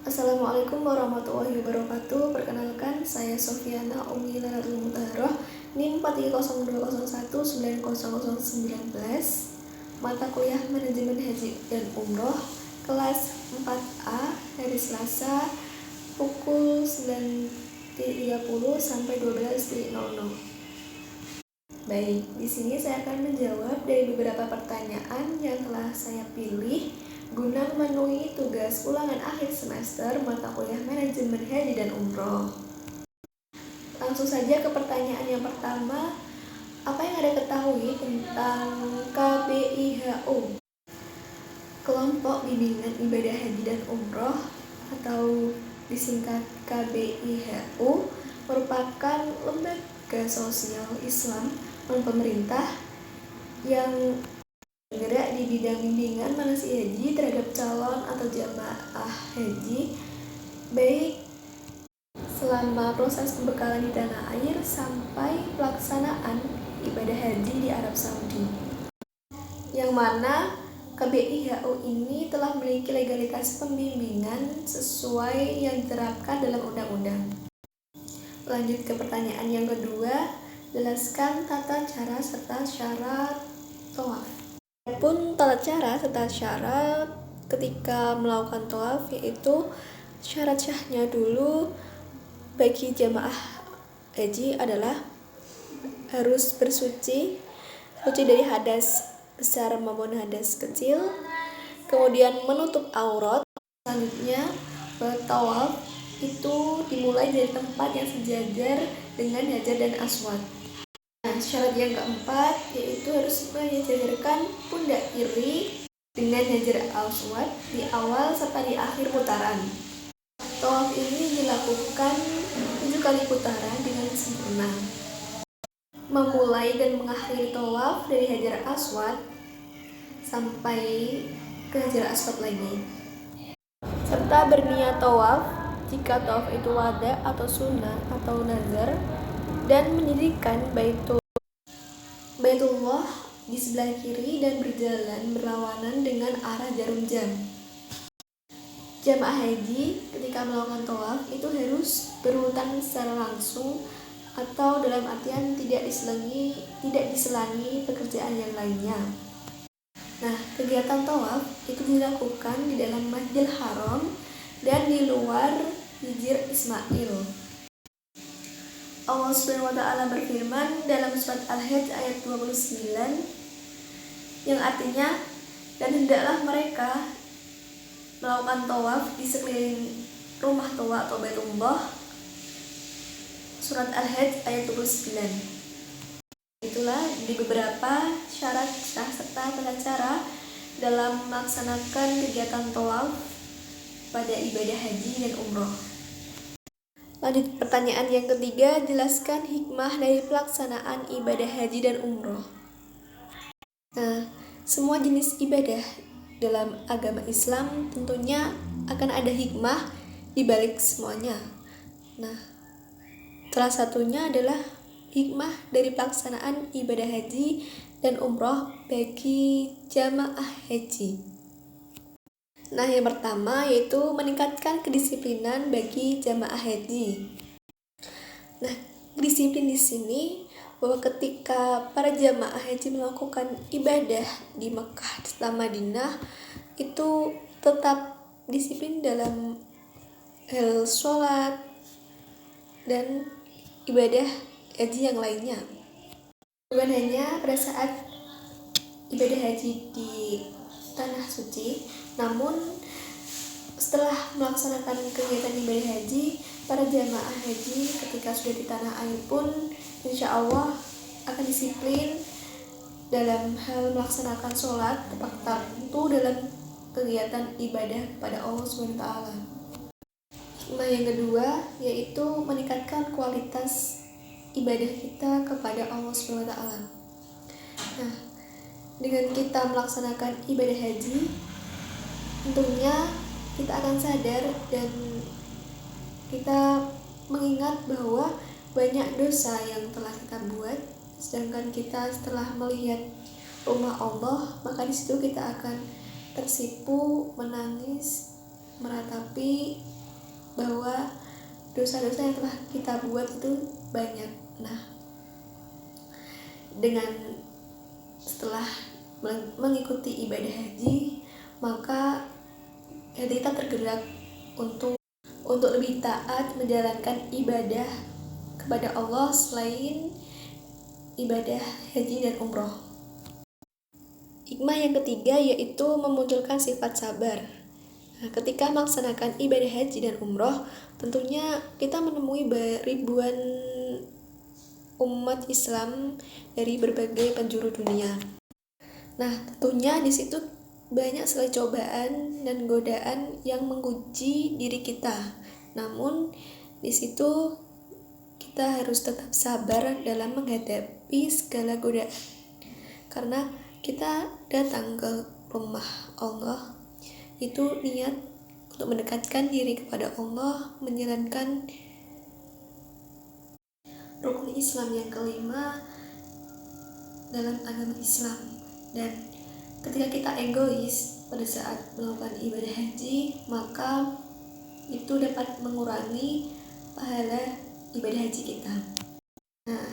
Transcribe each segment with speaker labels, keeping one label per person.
Speaker 1: Assalamualaikum warahmatullahi wabarakatuh. Perkenalkan, saya Sofiana Umi Lalatul Mutaharoh, NIM 430219019, mata kuliah Manajemen Haji dan Umroh, kelas 4A, hari Selasa, pukul 9.30 sampai 12.00. Baik, di sini saya akan menjawab dari beberapa pertanyaan yang telah saya pilih guna memenuhi tugas ulangan akhir semester mata kuliah Manajemen Haji dan Umroh. Langsung saja ke pertanyaan yang pertama. Apa yang Anda ketahui tentang KBIHU? Kelompok Bimbingan Ibadah Haji dan Umroh atau disingkat KBIHU merupakan lembaga sosial Islam non-pemerintah yang bergerak di bidang bimbingan manasik haji terhadap calon atau jamaah haji, baik selama proses pembekalan di tanah air sampai pelaksanaan ibadah haji di Arab Saudi. Yang mana KBIHU ini telah memiliki legalitas pembimbingan sesuai yang diterapkan dalam undang-undang. Lanjut ke pertanyaan yang kedua, jelaskan tata cara serta syarat tawaf. Adapun tata cara serta syarat ketika melakukan tawaf, yaitu syarat syahnya dulu bagi jamaah haji adalah harus bersuci dari hadas besar maupun hadas kecil, kemudian menutup aurat. Selanjutnya, tawaf itu dimulai dari tempat yang sejajar dengan Hajar dan Aswad. Nah, syarat yang keempat yaitu harus menyejajarkan pundak kiri dengan Hajar Aswad di awal serta di akhir putaran. Tawaf ini dilakukan 7 kali putaran dengan sempurna. Memulai dan mengakhiri tawaf dari Hajar Aswad sampai ke Hajar Aswad lagi. Serta berniat tawaf jika tawaf itu wada atau sunnah atau nazar, dan mendirikan Baitullah di sebelah kiri dan berjalan berlawanan dengan arah jarum jam. Jamaah haji ketika melakukan tawaf itu harus berurutan secara langsung atau dalam artian tidak diselangi pekerjaan yang lainnya. Nah, kegiatan tawaf itu dilakukan di dalam Masjidil Haram dan di luar Hijr Ismail. Allah SWT berfirman dalam surat Al-Hajj ayat 29 yang artinya, dan hendaklah mereka melakukan tawaf di sekeliling rumah tua atau Baitullah. Surat Al-Hajj ayat 29. Itulah di beberapa syarat sah serta tata cara dalam melaksanakan kegiatan tawaf pada ibadah haji dan umroh. Lanjut pertanyaan yang ketiga, jelaskan hikmah dari pelaksanaan ibadah haji dan umroh. Nah, semua jenis ibadah dalam agama Islam tentunya akan ada hikmah di balik semuanya. Nah, salah satunya adalah hikmah dari pelaksanaan ibadah haji dan umroh bagi jamaah haji. Nah, yang pertama yaitu meningkatkan kedisiplinan bagi jamaah haji. Nah, disiplin di sini bahwa ketika para jamaah haji melakukan ibadah di Mekah dan Madinah itu tetap disiplin dalam hal sholat dan ibadah haji yang lainnya. Bukan hanya pada saat ibadah haji di tanah suci, namun setelah melaksanakan kegiatan ibadah haji, para jamaah haji ketika sudah di tanah air pun insya Allah akan disiplin dalam hal melaksanakan sholat tepat waktu dalam kegiatan ibadah kepada Allah SWT. Hikmah yang kedua yaitu meningkatkan kualitas ibadah kita kepada Allah SWT. Nah, dengan kita melaksanakan ibadah haji, tentunya kita akan sadar dan kita mengingat bahwa banyak dosa yang telah kita buat, sedangkan kita setelah melihat rumah Allah, maka di situ kita akan tersipu, menangis, meratapi bahwa dosa-dosa yang telah kita buat itu banyak. Nah, dengan setelah mengikuti ibadah haji, maka hati kita tergerak untuk lebih taat menjalankan ibadah kepada Allah selain ibadah haji dan umroh. Hikmah yang ketiga yaitu memunculkan sifat sabar. Nah, ketika melaksanakan ibadah haji dan umroh, tentunya kita menemui ribuan umat Islam dari berbagai penjuru dunia. Nah, tentunya di situ banyak sekali cobaan dan godaan yang menguji diri kita. Namun di situ kita harus tetap sabar dalam menghadapi segala godaan. Karena kita datang ke rumah Allah itu niat untuk mendekatkan diri kepada Allah, menjalankan rukun Islam yang kelima dalam agama Islam. Dan ketika kita egois pada saat melakukan ibadah haji, maka itu dapat mengurangi pahala ibadah haji kita. Nah,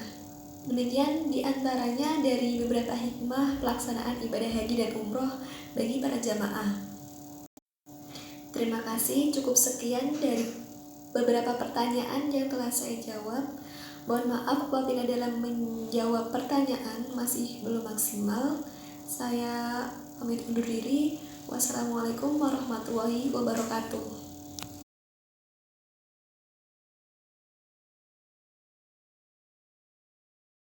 Speaker 1: demikian diantaranya dari beberapa hikmah pelaksanaan ibadah haji dan umroh bagi para jamaah. Terima kasih, cukup sekian dari beberapa pertanyaan yang telah saya jawab. Mohon maaf apabila dalam menjawab pertanyaan masih belum maksimal. Saya pamit undur diri. Wassalamualaikum warahmatullahi wabarakatuh.